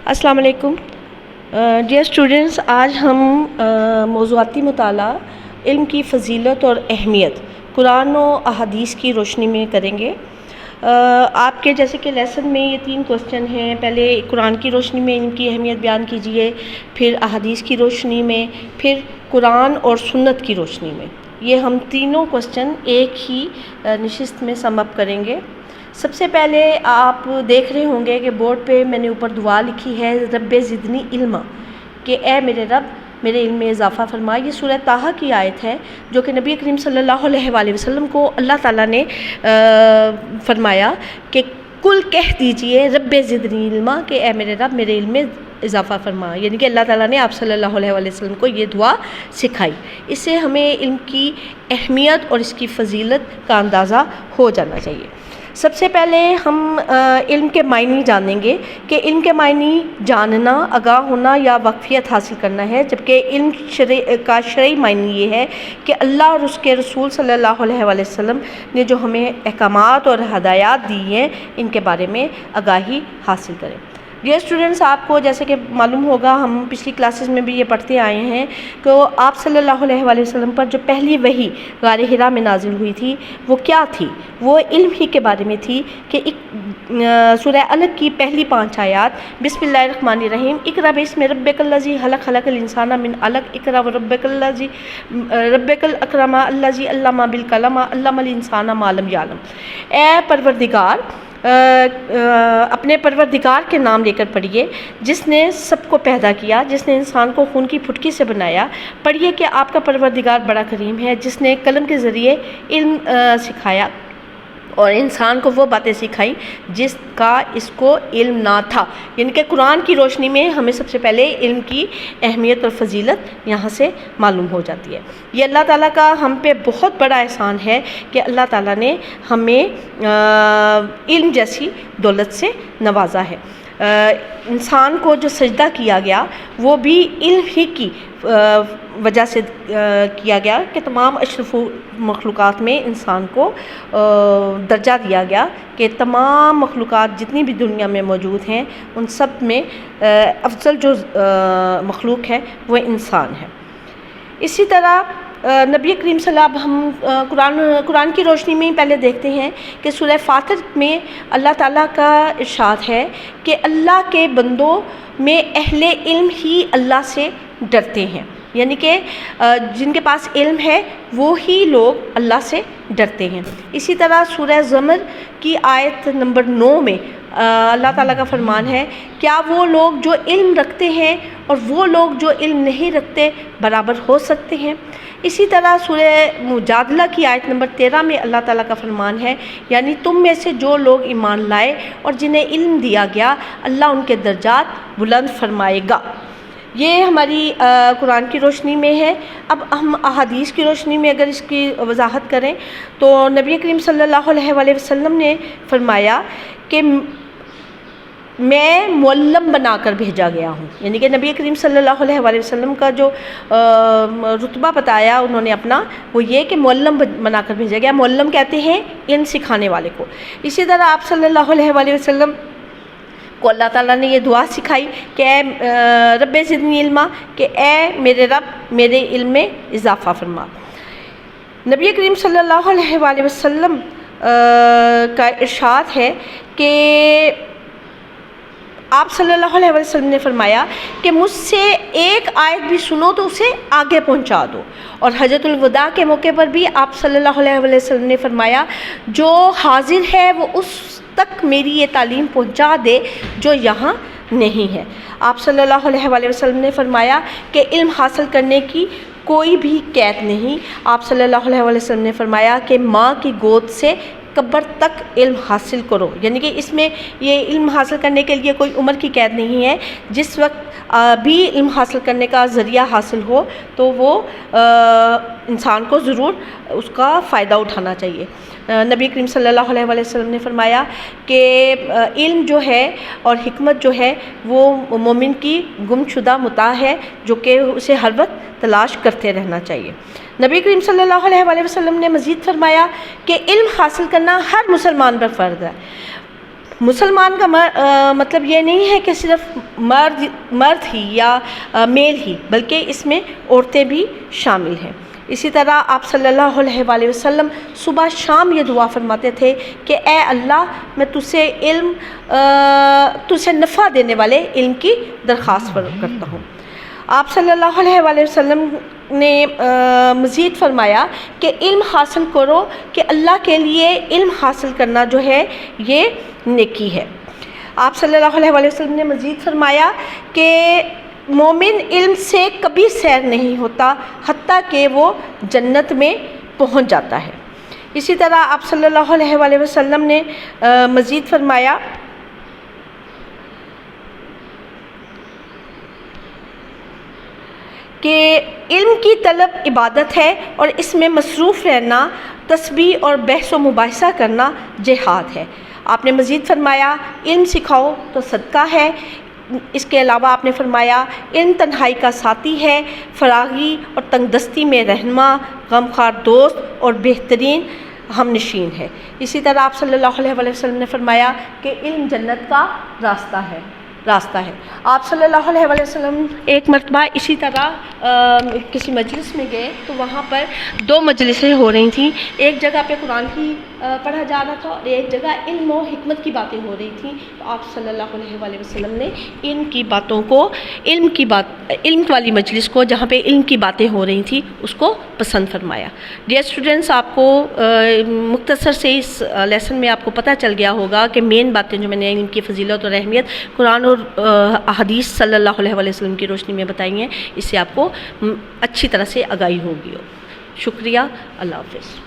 السلام علیکم dear students, آج ہم موضوعاتی مطالعہ علم کی فضیلت اور اہمیت قرآن و احادیث کی روشنی میں کریں گے۔ آپ کے جیسے کہ لیسن میں یہ 3 کوسچن ہیں، پہلے قرآن کی روشنی میں علم کی اہمیت بیان کیجیے، پھر احادیث کی روشنی میں، پھر قرآن اور سنت کی روشنی میں۔ یہ ہم تینوں کوسچن ایک ہی نشست میں سم اپ کریں گے۔ سب سے پہلے آپ دیکھ رہے ہوں گے کہ بورڈ پہ میں نے اوپر دعا لکھی ہے، رب زدنی علما، کہ اے میرے رب میرے علم میں اضافہ فرما۔ یہ سورہ طٰہٰ کی آیت ہے جو کہ نبی کریم صلی اللہ علیہ وآلہ وسلم کو اللہ تعالیٰ نے فرمایا کہ کل کہہ دیجئے رب زدنی علما، کہ اے میرے رب میرے علم میں اضافہ فرما، یعنی کہ اللہ تعالیٰ نے آپ صلی اللہ علیہ وآلہ وسلم کو یہ دعا سکھائی۔ اس سے ہمیں علم کی اہمیت اور اس کی فضیلت کا اندازہ ہو جانا چاہیے۔ سب سے پہلے ہم علم کے معنی جانیں گے کہ علم کے معنی جاننا، آگاہ ہونا یا واقفیت حاصل کرنا ہے، جبکہ علم کا شرعی معنی یہ ہے کہ اللہ اور اس کے رسول صلی اللہ علیہ وآلہ وسلم نے جو ہمیں احکامات اور ہدایات دی ہیں ان کے بارے میں آگاہی حاصل کریں۔ ڈیئر اسٹوڈنٹس، آپ کو جیسے کہ معلوم ہوگا، ہم پچھلی کلاسز میں بھی یہ پڑھتے آئے ہیں کہ آپ صلی اللہ علیہ وآلہ وسلم پر جو پہلی وحی غار حرا میں نازل ہوئی تھی وہ کیا تھی؟ وہ علم ہی کے بارے میں تھی کہ سورہ علق کی پہلی 5 آیات، بسم اللہ الرحمن الرحیم، اقرأ باسم ربک الذی خلق، خلق الانسان من علق، اقرأ وربک الاکرم الذی علم بالقلم، علم الانسان ما لم یعلم۔ اے پروردگار، اپنے پروردگار کے نام لے کر پڑھیے جس نے سب کو پیدا کیا، جس نے انسان کو خون کی پھٹکی سے بنایا۔ پڑھیے کہ آپ کا پروردگار بڑا کریم ہے جس نے قلم کے ذریعے علم سکھایا اور انسان کو وہ باتیں سکھائی جس کا اس کو علم نہ تھا۔ یعنی کہ قرآن کی روشنی میں ہمیں سب سے پہلے علم کی اہمیت اور فضیلت یہاں سے معلوم ہو جاتی ہے۔ یہ اللہ تعالیٰ کا ہم پہ بہت بڑا احسان ہے کہ اللہ تعالیٰ نے ہمیں علم جیسی دولت سے نوازا ہے۔ انسان کو جو سجدہ کیا گیا وہ بھی علم ہی کی وجہ سے کیا گیا کہ تمام اشرف مخلوقات میں انسان کو درجہ دیا گیا کہ تمام مخلوقات جتنی بھی دنیا میں موجود ہیں ان سب میں افضل جو مخلوق ہے وہ انسان ہے۔ اسی طرح نبی کریم صلی اللہ علیہ وسلم قرآن کی روشنی میں پہلے دیکھتے ہیں کہ سورہ فاطر میں اللہ تعالیٰ کا ارشاد ہے کہ اللہ کے بندوں میں اہل علم ہی اللہ سے ڈرتے ہیں، یعنی کہ جن کے پاس علم ہے وہی لوگ اللہ سے ڈرتے ہیں۔ اسی طرح سورہ زمر کی آیت نمبر 9 میں اللہ تعالیٰ کا فرمان ہے، کیا وہ لوگ جو علم رکھتے ہیں اور وہ لوگ جو علم نہیں رکھتے برابر ہو سکتے ہیں؟ اسی طرح سورہ مجادلہ کی آیت نمبر 13 میں اللہ تعالیٰ کا فرمان ہے، یعنی تم میں سے جو لوگ ایمان لائے اور جنہیں علم دیا گیا اللہ ان کے درجات بلند فرمائے گا۔ یہ ہماری قرآن کی روشنی میں ہے۔ اب ہم احادیث کی روشنی میں اگر اس کی وضاحت کریں تو نبی کریم صلی اللہ علیہ وآلہ وسلم نے فرمایا کہ میں معلم بنا کر بھیجا گیا ہوں، یعنی کہ نبی کریم صلی اللہ علیہ وآلہ وسلم کا جو رتبہ بتایا انہوں نے اپنا، وہ یہ کہ معلم بنا کر بھیجا گیا۔ معلم کہتے ہیں علم سکھانے والے کو۔ اسی طرح آپ صلی اللہ علیہ وآلہ وسلم کو اللہ تعالیٰ نے یہ دعا سکھائی کہ اے رب زدنی علما، کہ اے میرے رب میرے علم میں اضافہ فرما۔ نبی کریم صلی اللہ علیہ وآلہ وسلم کا ارشاد ہے کہ آپ صلی اللہ علیہ وسلم نے فرمایا کہ مجھ سے ایک آیت بھی سنو تو اسے آگے پہنچا دو، اور حجۃ الوداع کے موقع پر بھی آپ صلی اللہ علیہ وسلم نے فرمایا جو حاضر ہے وہ اس تک میری یہ تعلیم پہنچا دے جو یہاں نہیں ہے۔ آپ صلی اللہ علیہ وآلہ وسلم نے فرمایا کہ علم حاصل کرنے کی کوئی بھی قید نہیں۔ آپ صلی اللہ علیہ وآلہ وسلم نے فرمایا کہ ماں کی گود سے قبر تک علم حاصل کرو، یعنی کہ اس میں یہ علم حاصل کرنے کے لیے کوئی عمر کی قید نہیں ہے۔ جس وقت بھی علم حاصل کرنے کا ذریعہ حاصل ہو تو وہ انسان کو ضرور اس کا فائدہ اٹھانا چاہیے۔ نبی کریم صلی اللہ علیہ وآلہ وسلم نے فرمایا کہ علم جو ہے اور حکمت جو ہے وہ مومن کی گم شدہ متاع ہے جو کہ اسے ہر وقت تلاش کرتے رہنا چاہیے۔ نبی کریم صلی اللہ علیہ وآلہ وسلم نے مزید فرمایا کہ علم حاصل کرنا ہر مسلمان پر فرض ہے۔ مسلمان کا مطلب یہ نہیں ہے کہ صرف مرد ہی یا میل ہی، بلکہ اس میں عورتیں بھی شامل ہیں۔ اسی طرح آپ صلی اللہ علیہ وآلہ وسلم صبح شام یہ دعا فرماتے تھے کہ اے اللہ میں تجھ سے نفع دینے والے علم کی درخواست کرتا ہوں۔ آپ صلی اللہ علیہ وآلہ وسلم نے مزید فرمایا کہ علم حاصل کرو کہ اللہ کے لیے علم حاصل کرنا جو ہے یہ نیکی ہے۔ آپ صلی اللہ علیہ وآلہ وسلم نے مزید فرمایا کہ مومن علم سے کبھی سیر نہیں ہوتا حتیٰ کہ وہ جنت میں پہنچ جاتا ہے۔ اسی طرح آپ صلی اللہ علیہ وآلہ وسلم نے مزید فرمایا کہ علم کی طلب عبادت ہے اور اس میں مصروف رہنا، تسبیح اور بحث و مباحثہ کرنا جہاد ہے۔ آپ نے مزید فرمایا علم سکھاؤ تو صدقہ ہے۔ اس کے علاوہ آپ نے فرمایا علم تنہائی کا ساتھی ہے، فراغی اور تنگ دستی میں رہنما، غمخوار دوست اور بہترین ہم نشین ہے۔ اسی طرح آپ صلی اللہ علیہ وآلہ وسلم نے فرمایا کہ علم جنت کا راستہ ہے۔ آپ صلی اللہ علیہ وآلہ وسلم ایک مرتبہ اسی طرح کسی مجلس میں گئے تو وہاں پر دو مجلسیں ہو رہی تھیں، ایک جگہ پہ قرآن کی پڑھا جا رہا تھا اور ایک جگہ علم و حکمت کی باتیں ہو رہی تھیں۔ تو آپ صلی اللہ علیہ وآلہ وسلم نے علم کی باتوں کو، علم والی مجلس کو جہاں پہ علم کی باتیں ہو رہی تھیں اس کو پسند فرمایا۔ ڈیئر اسٹوڈنٹس، آپ کو مختصر سے اس لیسن میں آپ کو پتہ چل گیا ہوگا کہ مین باتیں جو میں نے علم کی فضیلت اور اہمیت قرآن اور احادیث صلی اللہ علیہ وسلم کی روشنی میں بتائی ہیں، اس سے آپ کو اچھی طرح سے آگاہی ہوگی۔ شکریہ، اللہ حافظ۔